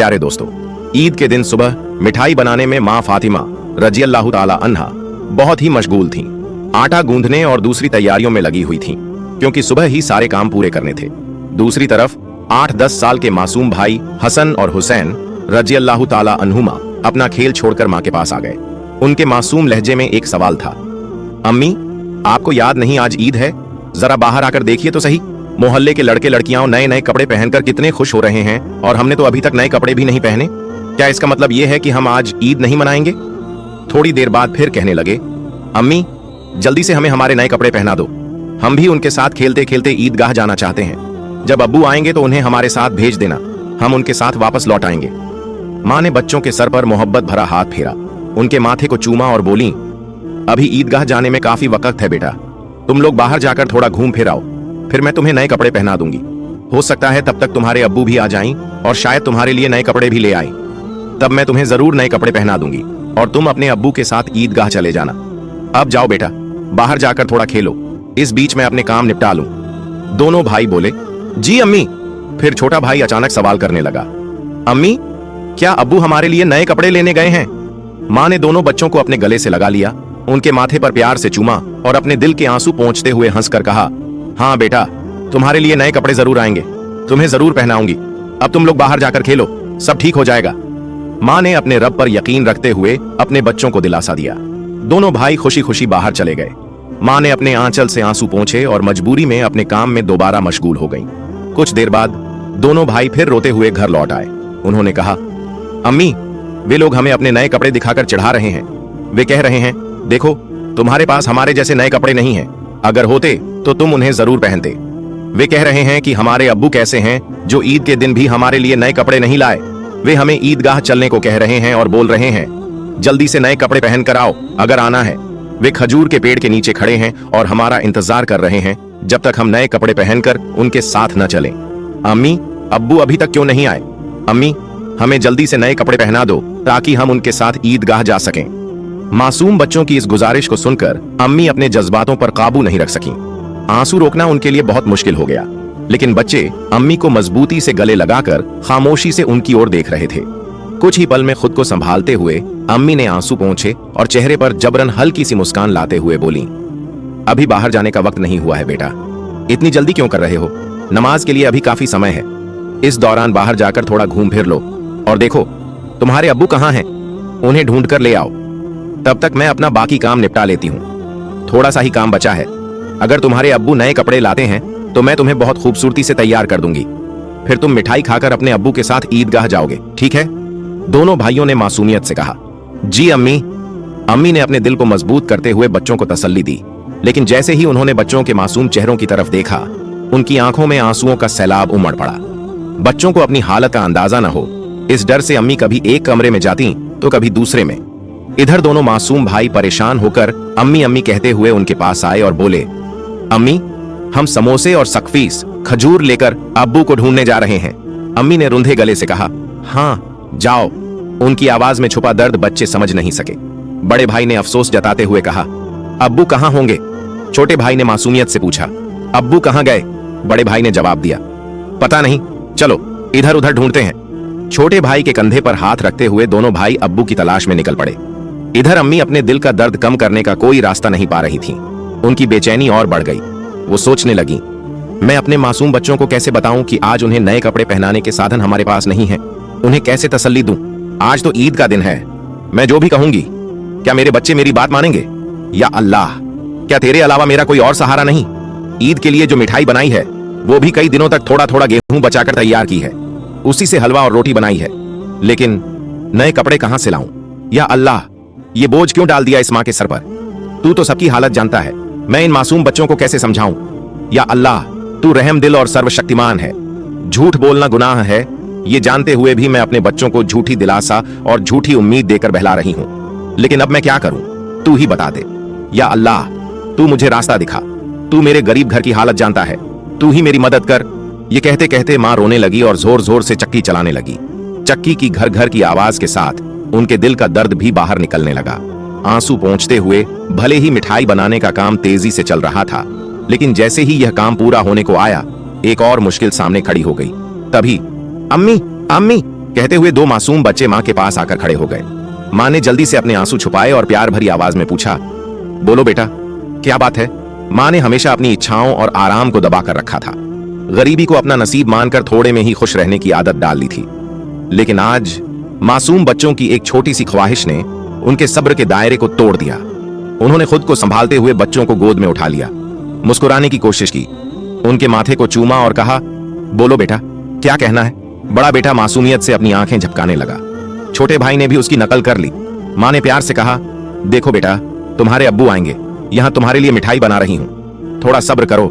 प्यारे दोस्तों, ईद के दिन सुबह मिठाई बनाने में माँ फातिमा रज़ियल्लाहु ताला अन्हा बहुत ही मशगूल थीं। आटा गूंदने और दूसरी तैयारियों में लगी हुई थीं, क्योंकि सुबह ही सारे काम पूरे करने थे। दूसरी तरफ 8-10 साल के मासूम भाई हसन और हुसैन रज़ियल्लाहु ताला अन्हुमा अपना खेल छोड़कर माँ के पास आ गए। उनके मासूम लहजे में एक सवाल था, अम्मी आपको याद नहीं आज ईद है? जरा बाहर आकर देखिए तो सही, मोहल्ले के लड़के लड़कियां नए नए कपड़े पहनकर कितने खुश हो रहे हैं और हमने तो अभी तक नए कपड़े भी नहीं पहने। क्या इसका मतलब यह है कि हम आज ईद नहीं मनाएंगे? थोड़ी देर बाद फिर कहने लगे, अम्मी जल्दी से हमें हमारे नए कपड़े पहना दो, हम भी उनके साथ खेलते खेलते ईदगाह जाना चाहते हैं। जब अब्बू आएंगे तो उन्हें हमारे साथ भेज देना, हम उनके साथ वापस लौट आएंगे। माँ ने बच्चों के सर पर मोहब्बत भरा हाथ फेरा, उनके माथे को चूमा और बोली, अभी ईदगाह जाने में काफी वक्त है बेटा, तुम लोग बाहर जाकर थोड़ा घूम फिर आओ, फिर मैं तुम्हें नए कपड़े पहना दूंगी। हो सकता है तब तक तुम्हारे अब्बू भी आ जाएं और शायद तुम्हारे लिए नए कपड़े भी ले आए, तब मैं तुम्हें जरूर नए कपड़े पहना दूंगी और तुम अपने अब्बू के साथ ईदगाह चले जाना। अब जाओ बेटा, बाहर जाकर थोड़ा खेलो, इस बीच मैं अपने काम निपटा लूं। दोनों भाई बोले, जी अम्मी। फिर छोटा भाई अचानक सवाल करने लगा, अम्मी क्या अब्बू हमारे लिए नए कपड़े लेने गए हैं? माँ ने दोनों बच्चों को अपने गले से लगा लिया, उनके माथे पर प्यार से चूमा और अपने दिल के आंसू पोंछते हुए हंसकर कहा, हाँ बेटा तुम्हारे लिए नए कपड़े जरूर आएंगे, तुम्हें जरूर पहनाऊंगी। अब तुम लोग बाहर जाकर खेलो, सब ठीक हो जाएगा। माँ ने अपने रब पर यकीन रखते हुए अपने बच्चों को दिलासा दिया। दोनों भाई खुशी खुशी बाहर चले गए। माँ ने अपने आंचल से आंसू पोंछे और मजबूरी में अपने काम में दोबारा मशगूल हो गईं। कुछ देर बाद दोनों भाई फिर रोते हुए घर लौट आए। उन्होंने कहा, अम्मी वे लोग हमें अपने नए कपड़े दिखाकर चिढ़ा रहे हैं। वे कह रहे हैं, देखो तुम्हारे पास हमारे जैसे नए कपड़े नहीं हैं, अगर होते तो तुम उन्हें जरूर पहनते। वे कह रहे हैं कि हमारे अब्बू कैसे हैं जो ईद के दिन भी हमारे लिए नए कपड़े नहीं लाए। वे हमें ईदगाह चलने को कह रहे हैं और बोल रहे हैं, जल्दी से नए कपड़े पहन कर आओ अगर आना है। वे खजूर के पेड़ के नीचे खड़े हैं और हमारा इंतजार कर रहे हैं जब तक हम नए कपड़े पहनकर उनके साथ न चलें। अम्मी अब्बू अभी तक क्यों नहीं आए? अम्मी हमें जल्दी से नए कपड़े पहना दो ताकि हम उनके साथ ईदगाह जा सकें। मासूम बच्चों की इस गुजारिश को सुनकर अम्मी अपने जज्बातों पर काबू नहीं रख सकीं। आंसू रोकना उनके लिए बहुत मुश्किल हो गया, लेकिन बच्चे अम्मी को मजबूती से गले लगाकर खामोशी से उनकी ओर देख रहे थे। कुछ ही पल में खुद को संभालते हुए अम्मी ने आंसू पोंछे और चेहरे पर जबरन हल्की सी मुस्कान लाते हुए बोली, अभी बाहर जाने का वक्त नहीं हुआ है बेटा, इतनी जल्दी क्यों कर रहे हो? नमाज के लिए अभी काफी समय है। इस दौरान बाहर जाकर थोड़ा घूम फिर लो और देखो तुम्हारे अब्बू कहाँ हैं, उन्हें ढूंढ कर ले आओ। तब तक मैं अपना बाकी काम निपटा लेती हूँ। थोड़ा सा ही काम बचा है। अगर तुम्हारे अब्बू नए कपड़े लाते हैं तो मैं तुम्हें बहुत खूबसूरती से तैयार कर दूंगी, फिर तुम मिठाई खाकर अपने अब्बू के साथ ईदगाह जाओगे, ठीक है? दोनों भाइयों ने मासूमियत से कहा, जी अम्मी। अम्मी ने अपने दिल को मजबूत करते हुए बच्चों को तसल्ली दी, लेकिन जैसे ही उन्होंने बच्चों के मासूम चेहरों की तरफ देखा, उनकी आंखों में आंसुओं का सैलाब उमड़ पड़ा। बच्चों को अपनी हालत का अंदाजा न हो, इस डर से अम्मी कभी एक कमरे में जाती तो कभी दूसरे में। इधर दोनों मासूम भाई परेशान होकर अम्मी अम्मी कहते हुए उनके पास आए और बोले, अम्मी हम समोसे और सकफीस खजूर लेकर अब्बू को ढूंढने जा रहे हैं। अम्मी ने रुंधे गले से कहा, हाँ जाओ। उनकी आवाज में छुपा दर्द बच्चे समझ नहीं सके। बड़े भाई ने अफसोस जताते हुए कहा, अब्बू कहाँ होंगे? छोटे भाई ने मासूमियत से पूछा, अब्बू कहाँ गए? बड़े भाई ने जवाब दिया, पता नहीं, चलो इधर उधर ढूंढते हैं। छोटे भाई के कंधे पर हाथ रखते हुए दोनों भाई अब्बू की तलाश में निकल पड़े। इधर अम्मी अपने दिल का दर्द कम करने का कोई रास्ता नहीं पा रही थीं। उनकी बेचैनी और बढ़ गई। वो सोचने लगी, मैं अपने मासूम बच्चों को कैसे बताऊं कि आज उन्हें नए कपड़े पहनाने के साधन हमारे पास नहीं है? उन्हें कैसे तसल्ली दूं? आज तो ईद का दिन है, मैं जो भी कहूंगी क्या मेरे बच्चे मेरी बात मानेंगे? या अल्लाह, क्या तेरे अलावा मेरा कोई और सहारा नहीं? ईद के लिए जो मिठाई बनाई है वो भी कई दिनों तक थोड़ा थोड़ा गेहूं बचाकर तैयार की है, उसी से हलवा और रोटी बनाई है, लेकिन नए कपड़े कहां से लाऊं? या अल्लाह, ये बोझ क्यों डाल दिया इस मां के सर पर? तू तो सबकी हालत जानता है, मैं इन मासूम बच्चों को कैसे समझाऊं? या अल्लाह, तू रहम दिल और सर्वशक्तिमान है। झूठ बोलना गुनाह है, ये जानते हुए भी मैं अपने बच्चों को झूठी दिलासा और झूठी उम्मीद देकर बहला रही हूं, लेकिन अब मैं क्या करूं? तू ही बता दे। या अल्लाह, तू मुझे रास्ता दिखा, तू मेरे गरीब घर की हालत जानता है, तू ही मेरी मदद कर। ये कहते कहते मां रोने लगी और जोर जोर से चक्की चलाने लगी। चक्की की घर घर की आवाज के साथ उनके दिल का दर्द भी बाहर निकलने लगा। आंसू पोंछते हुए भले ही मिठाई बनाने का काम तेजी से चल रहा था, लेकिन जैसे ही यह काम पूरा होने को आया, एक और मुश्किल सामने खड़ी हो गई। तभी अम्मी अम्मी कहते हुए दो मासूम बच्चे माँ के पास आकर खड़े हो गए। माँ ने जल्दी से अपने आंसू छुपाए और प्यार भरी आवाज में पूछा, बोलो बेटा, क्या बात है? माँ ने हमेशा अपनी इच्छाओं और आराम को दबा कर रखा था। गरीबी को अपना नसीब मानकर थोड़े में ही खुश रहने की आदत डाल ली थी। लेकिन आज मासूम बच्चों की एक छोटी सी ख्वाहिश ने उनके सब्र के दायरे को तोड़ दिया। उन्होंने खुद को संभालते हुए बच्चों को गोद में उठा लिया, मुस्कुराने की कोशिश की, उनके माथे को चूमा और कहा, बोलो बेटा, क्या कहना है? बड़ा बेटा मासूमियत से अपनी आंखें झपकाने लगा। छोटे भाई ने भी उसकी नकल कर ली। माँ ने प्यार से कहा, देखो बेटा, तुम्हारे अब्बू आएंगे, यहाँ तुम्हारे लिए मिठाई बना रही हूँ, थोड़ा सब्र करो,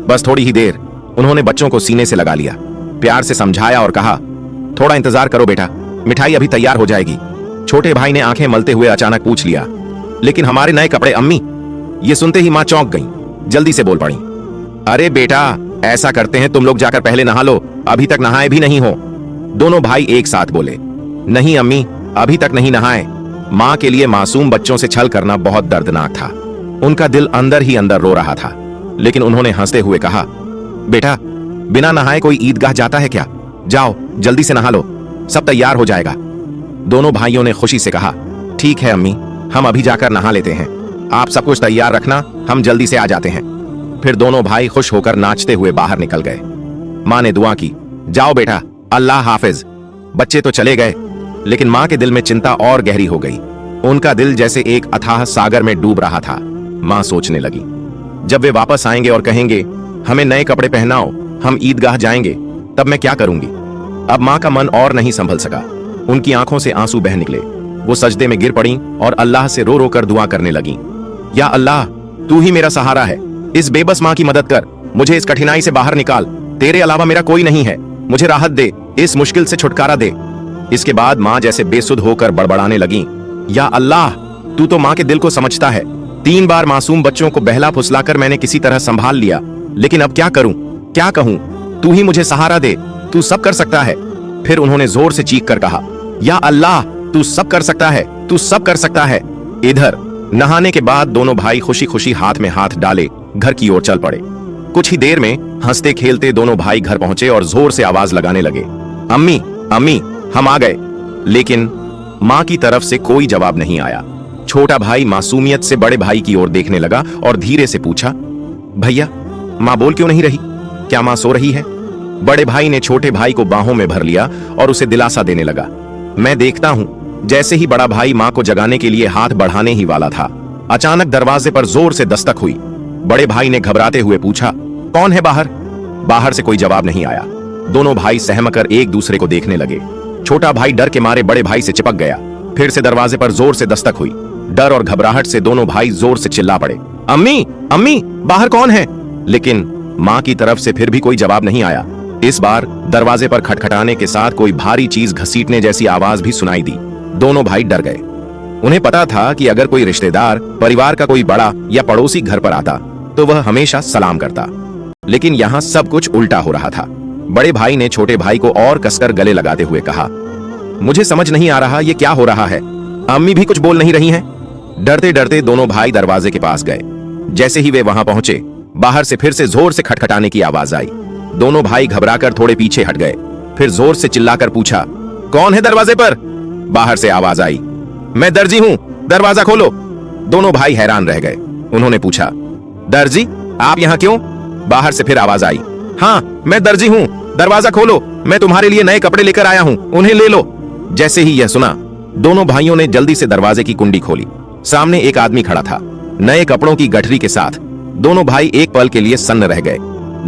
बस थोड़ी ही देर। उन्होंने बच्चों को सीने से लगा लिया, प्यार से समझाया और कहा, थोड़ा इंतजार करो बेटा, मिठाई अभी तैयार हो जाएगी। छोटे भाई ने आंखें मलते हुए अचानक पूछ लिया, लेकिन हमारे नए कपड़े अम्मी? ये सुनते ही माँ चौंक गई, जल्दी से बोल पड़ी, अरे बेटा, ऐसा करते हैं, तुम लोग जाकर पहले नहा लो, अभी तक नहाए भी नहीं हो। दोनों भाई एक साथ बोले, नहीं अम्मी, अभी तक नहीं नहाए। माँ के लिए मासूम बच्चों से छल करना बहुत दर्दनाक था। उनका दिल अंदर ही अंदर रो रहा था, लेकिन उन्होंने हंसते हुए कहा, बेटा, बिना नहाए कोई ईदगाह जाता है क्या? जाओ जल्दी से नहा लो, सब तैयार हो जाएगा। दोनों भाइयों ने खुशी से कहा, ठीक है अम्मी, हम अभी जाकर नहा लेते हैं, आप सब कुछ तैयार रखना, हम जल्दी से आ जाते हैं। फिर दोनों भाई खुश होकर नाचते हुए बाहर निकल गए। माँ ने दुआ की, जाओ बेटा, अल्लाह हाफिज। बच्चे तो चले गए, लेकिन माँ के दिल में चिंता और गहरी हो गई। उनका दिल जैसे एक अथाह सागर में डूब रहा था। माँ सोचने लगी, जब वे वापस आएंगे और कहेंगे, हमें नए कपड़े पहनाओ, हम ईदगाह जाएंगे, तब मैं क्या करूंगी? अब माँ का मन और नहीं संभल सका। उनकी आंखों से आंसू बह निकले। वो सजदे में गिर पड़ी और अल्लाह से रो रो कर दुआ करने लगी, या अल्लाह, तू ही मेरा सहारा है, इस बेबस माँ की मदद कर, मुझे इस कठिनाई से बाहर निकाल, तेरे अलावा मेरा कोई नहीं है, मुझे राहत दे, इस मुश्किल से छुटकारा दे। इसके बाद माँ जैसे बेसुध होकर बड़बड़ाने लगी, या अल्लाह, तू तो माँ के दिल को समझता है। 3 बार मासूम बच्चों को बहला फुसलाकर मैंने किसी तरह संभाल लिया, लेकिन अब क्या करूं, क्या कहूं? तू ही मुझे सहारा दे, तू सब कर सकता है। फिर उन्होंने जोर से चीख कर कहा, या अल्लाह, तू सब कर सकता है, तू सब कर सकता है। इधर नहाने के बाद दोनों भाई खुशी खुशी हाथ में हाथ डाले घर की ओर चल पड़े। कुछ ही देर में हंसते खेलते दोनों भाई घर पहुंचे और जोर से आवाज लगाने लगे, अम्मी, अम्मी, हम आ गए। लेकिन माँ की तरफ से कोई जवाब नहीं आया। छोटा भाई मासूमियत से बड़े भाई की ओर देखने लगा और धीरे से पूछा, भैया, माँ बोल क्यों नहीं रही? क्या माँ सो रही है? बड़े भाई ने छोटे भाई को बाहों में भर लिया और उसे दिलासा देने लगा, मैं देखता हूं। जैसे ही बड़ा भाई माँ को जगाने के लिए हाथ बढ़ाने ही वाला था, अचानक दरवाजे पर जोर से दस्तक हुई। बड़े भाई ने घबराते हुए पूछा, कौन है बाहर? बाहर से कोई जवाब नहीं आया। दोनों भाई सहमकर एक दूसरे को देखने लगे। छोटा भाई डर के मारे बड़े भाई से चिपक गया। फिर से दरवाजे पर जोर से दस्तक हुई। डर और घबराहट से दोनों भाई जोर से चिल्ला पड़े, अम्मी, अम्मी, बाहर कौन है? लेकिन माँ की तरफ से फिर भी कोई जवाब नहीं आया। इस बार दरवाजे पर खटखटाने के साथ कोई भारी चीज घसीटने जैसी आवाज भी सुनाई दी। दोनों भाई डर गए। उन्हें पता था कि अगर कोई रिश्तेदार, परिवार का कोई बड़ा या पड़ोसी घर पर आता तो वह हमेशा सलाम करता, लेकिन यहाँ सब कुछ उल्टा हो रहा था। बड़े भाई ने छोटे भाई को और कसकर गले लगाते हुए कहा, मुझे समझ नहीं आ रहा ये क्या हो रहा है। अम्मी भी कुछ बोल नहीं रही हैं। डरते डरते दोनों भाई दरवाजे के पास गए। जैसे ही वे वहां पहुंचे, बाहर से फिर से जोर से खटखटाने की आवाज आई। दोनों भाई घबराकर थोड़े पीछे हट गए। फिर जोर से चिल्लाकर पूछा, कौन है दरवाजे पर? बाहर से आवाज आई, मैं दर्जी हूं, दरवाजा खोलो। दोनों भाई हैरान रह गए। उन्होंने पूछा, दर्जी, आप यहाँ क्यों? बाहर से फिर आवाज आई, हाँ, मैं दर्जी हूँ, दरवाजा खोलो, मैं तुम्हारे लिए नए कपड़े लेकर आया हूँ, उन्हें ले लो। जैसे ही यह सुना, दोनों भाइयों ने जल्दी से दरवाजे की कुंडी खोली। सामने एक आदमी खड़ा था, नए कपड़ों की गठरी के साथ। दोनों भाई एक पल के लिए सन्न रह गए।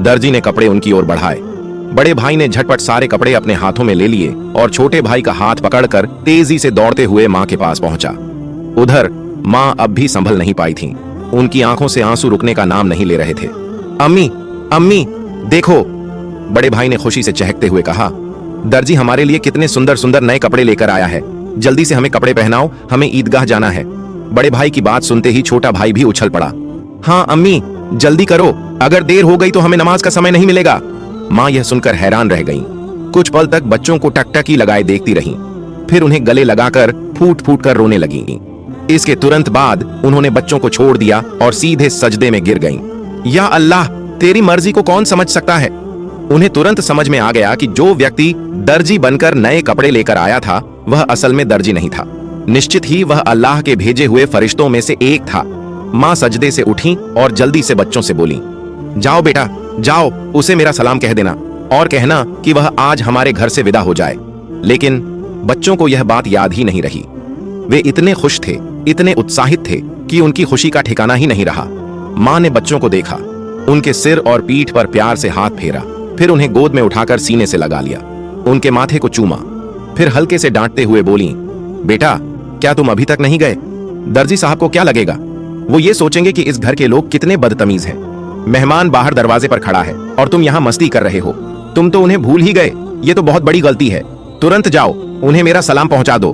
दर्जी ने कपड़े उनकी ओर बढ़ाए। बड़े भाई ने झटपट सारे कपड़े अपने हाथों में ले लिए और छोटे भाई का हाथ पकड़कर तेजी से दौड़ते हुए माँ के पास पहुंचा। उधर माँ अब भी संभल नहीं पाई थी। उनकी आंखों से आंसू रुकने का नाम नहीं ले रहे थे। अम्मी, अम्मी, देखो, बड़े भाई ने खुशी से चहकते हुए कहा, दर्जी हमारे लिए कितने सुंदर सुंदर नए कपड़े लेकर आया है, जल्दी से हमें कपड़े पहनाओ, हमें ईदगाह जाना है। बड़े भाई की बात सुनते ही छोटा भाई भी उछल पड़ा, हाँ अम्मी, जल्दी करो, अगर देर हो गई तो हमें नमाज का समय नहीं मिलेगा। माँ यह सुनकर हैरान रह गईं। कुछ पल तक बच्चों को टकटकी लगाए देखती रहीं, फिर उन्हें गले लगाकर फूट फूट कर रोने लगीं। इसके तुरंत बाद उन्होंने बच्चों को छोड़ दिया और सीधे सजदे में गिर गईं। या अल्लाह, तेरी मर्जी को कौन समझ सकता है? उन्हें तुरंत समझ में आ गया कि जो व्यक्ति दर्जी बनकर नए कपड़े लेकर आया था वह असल में दर्जी नहीं था, निश्चित ही वह अल्लाह के भेजे हुए फरिश्तों में से एक था। माँ सजदे से उठी और जल्दी से बच्चों से बोली, जाओ बेटा जाओ, उसे मेरा सलाम कह देना और कहना कि वह आज हमारे घर से विदा हो जाए। लेकिन बच्चों को यह बात याद ही नहीं रही। वे इतने खुश थे, इतने उत्साहित थे कि उनकी खुशी का ठिकाना ही नहीं रहा। माँ ने बच्चों को देखा, उनके सिर और पीठ पर प्यार से हाथ फेरा, फिर उन्हें गोद में उठाकर सीने से लगा लिया, उनके माथे को चूमा, फिर हल्के से डांटते हुए बोली, बेटा क्या तुम अभी तक नहीं गए? दर्जी साहब को क्या लगेगा? वो ये सोचेंगे कि इस घर के लोग कितने बदतमीज हैं। मेहमान बाहर दरवाजे पर खड़ा है और तुम यहाँ मस्ती कर रहे हो। तुम तो उन्हें भूल ही गए, ये तो बहुत बड़ी गलती है। तुरंत जाओ, उन्हें मेरा सलाम पहुंचा दो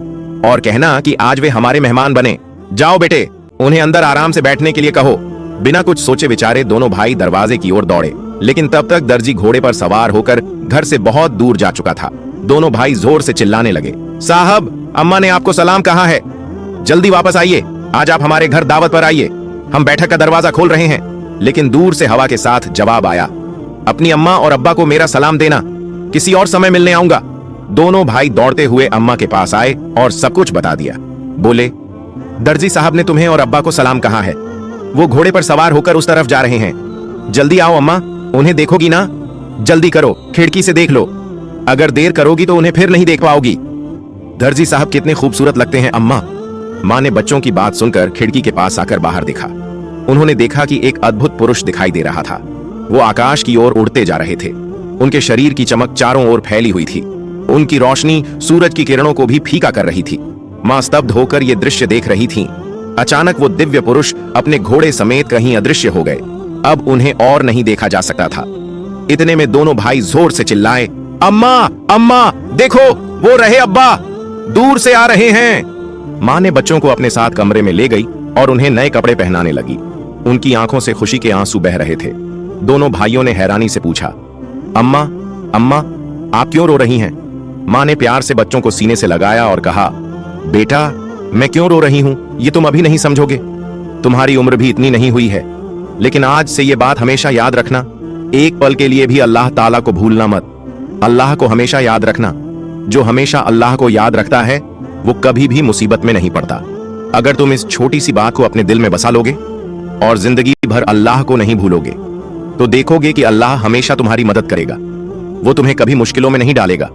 और कहना कि आज वे हमारे मेहमान बने। जाओ बेटे, उन्हें अंदर आराम से बैठने के लिए कहो। बिना कुछ सोचे विचारे दोनों भाई दरवाजे की ओर दौड़े, लेकिन तब तक दर्जी घोड़े पर सवार होकर घर से बहुत दूर जा चुका था। दोनों भाई जोर से चिल्लाने लगे, साहब अम्मा ने आपको सलाम कहा है, जल्दी वापस आइए, आज आप हमारे घर दावत पर आइए, हम बैठक का दरवाजा खोल रहे हैं। लेकिन दूर से हवा के साथ जवाब आया, अपनी अम्मा और अब्बा को मेरा सलाम देना, किसी और समय मिलने आऊंगा। दोनों भाई दौड़ते हुए अम्मा के पास आए और सब कुछ बता दिया। बोले, दर्जी साहब ने तुम्हें और अब्बा को सलाम कहा है, वो घोड़े पर सवार होकर उस तरफ जा रहे हैं। जल्दी आओ अम्मा, उन्हें देखोगी ना? जल्दी करो, खिड़की से देख लो, अगर देर करोगी तो उन्हें फिर नहीं देख पाओगी। दर्जी साहब कितने खूबसूरत लगते हैं अम्मा। माँ ने बच्चों की बात सुनकर खिड़की के पास आकर बाहर देखा। उन्होंने देखा कि एक अद्भुत पुरुष दिखाई दे रहा था। वो आकाश की ओर उड़ते जा रहे थे। उनके शरीर की चमक चारों ओर फैली हुई थी। उनकी रोशनी सूरज की किरणों को भी फीका कर रही थी। माँ स्तब्ध होकर ये दृश्य देख रही थी। अचानक वो दिव्य पुरुष अपने घोड़े समेत कहीं अदृश्य हो गए। अब उन्हें और नहीं देखा जा सकता था। इतने में दोनों भाई जोर से चिल्लाए, अम्मा अम्मा देखो, वो रहे अब्बा, दूर से आ रहे हैं। माँ ने बच्चों को अपने साथ कमरे में ले गई और उन्हें नए कपड़े पहनाने लगी। उनकी आंखों से खुशी के आंसू बह रहे थे। दोनों भाइयों ने हैरानी से पूछा, अम्मा अम्मा आप क्यों रो रही हैं? माँ ने प्यार से बच्चों को सीने से लगाया और कहा, बेटा मैं क्यों रो रही हूं ये तुम अभी नहीं समझोगे। तुम्हारी उम्र भी इतनी नहीं हुई है, लेकिन आज से ये बात हमेशा याद रखना, एक पल के लिए भी अल्लाह ताला को भूलना मत। अल्लाह को हमेशा याद रखना। जो हमेशा अल्लाह को याद रखता है वो कभी भी मुसीबत में नहीं पड़ता। अगर तुम इस छोटी सी बात को अपने दिल में बसा लोगे और जिंदगी भर अल्लाह को नहीं भूलोगे तो देखोगे कि अल्लाह हमेशा तुम्हारी मदद करेगा, वो तुम्हें कभी मुश्किलों में नहीं डालेगा।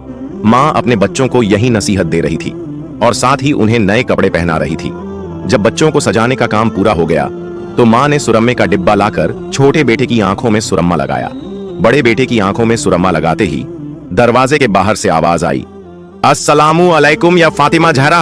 माँ अपने बच्चों को यही नसीहत दे रही थी और साथ ही उन्हें नए कपड़े पहना रही थी। जब बच्चों को सजाने का काम पूरा हो गया तो माँ ने सुरम्मे का डिब्बा लाकर छोटे बेटे की आंखों में सुरम्मा लगाया। बड़े बेटे की आंखों में सुरम्मा लगाते ही दरवाजे के बाहर से आवाज आई, अस्सलामु अलैकुम या फातिमा जहरा।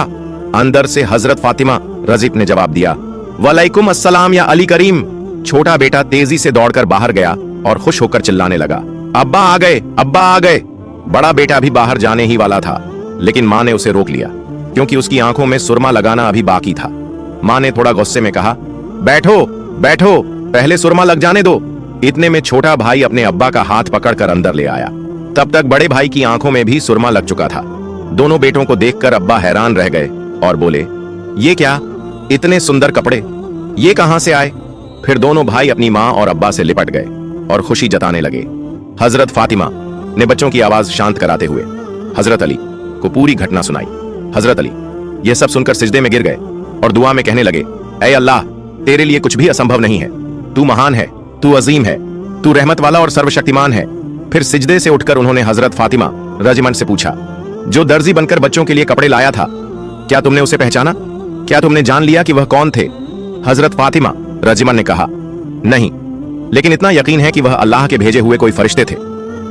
अंदर से हजरत फातिमा रजीब ने जवाब दिया, वालेकुम अस्सलाम या अली करीम। छोटा बेटा तेजी से दौड़कर बाहर गया और खुश होकर चिल्लाने लगा, अब्बा आ गए, अब्बा आ गए। बड़ा बेटा भी बाहर जाने ही वाला था, लेकिन माँ ने उसे रोक लिया क्योंकि उसकी आंखों में सुरमा लगाना अभी बाकी था। माँ ने थोड़ा गुस्से में कहा, बैठो बैठो, पहले सुरमा लग जाने दो। इतने में छोटा भाई अपने अब्बा का हाथ पकड़कर अंदर ले आया। तब तक बड़े भाई की आंखों में भी सुरमा लग चुका था। दोनों बेटों को देखकर अब्बा हैरान रह गए और बोले, ये क्या, इतने सुंदर कपड़े, ये कहां से आए? फिर दोनों भाई अपनी माँ और अब्बा से लिपट गए और खुशी जताने लगे। हजरत फातिमा ने बच्चों की आवाज शांत कराते हुए हजरत अली को पूरी घटना सुनाई। हजरत अली यह सब सुनकर सिजदे में गिर गए और दुआ में कहने लगे, ऐ अल्लाह, तेरे लिए कुछ भी असंभव नहीं है, तू महान है, तू अजीम है, तू रहमत वाला और सर्वशक्तिमान है। फिर सिजदे से उठकर उन्होंने हजरत फातिमा रजमन से पूछा, जो दर्जी बनकर बच्चों के लिए कपड़े लाया था, क्या तुमने उसे पहचाना? क्या तुमने जान लिया कि वह कौन थे? हजरत फातिमा रजमन ने कहा, नहीं, लेकिन इतना यकीन है कि वह अल्लाह के भेजे हुए कोई फरिश्ते थे,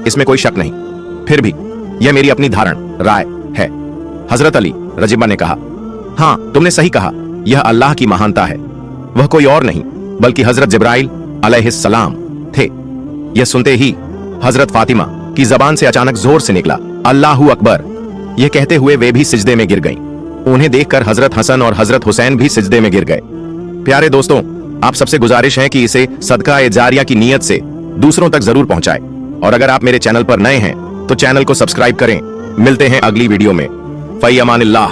इसमें कोई शक नहीं। फिर भी यह मेरी अपनी राय है। हजरत अली रजिबा ने कहा, हाँ तुमने सही कहा, यह अल्लाह की महानता है, वह कोई और नहीं बल्कि हजरत जिब्राइल अलैहिस्सलाम थे। यह सुनते ही हजरत फातिमा की जबान से अचानक जोर से निकला, अल्लाहू अकबर। यह कहते हुए वे भी सिजदे में गिर गईं। उन्हें देखकर हजरत हसन और हजरत हुसैन भी सिजदे में गिर गए। प्यारे दोस्तों, आप सबसे गुजारिश है कि इसे सदका ए जारिया की नीयत से दूसरों तक जरूर पहुंचाएं। और अगर आप मेरे चैनल पर नए हैं तो चैनल को सब्सक्राइब करें। मिलते हैं अगली वीडियो में। फई अमानिल्लाह।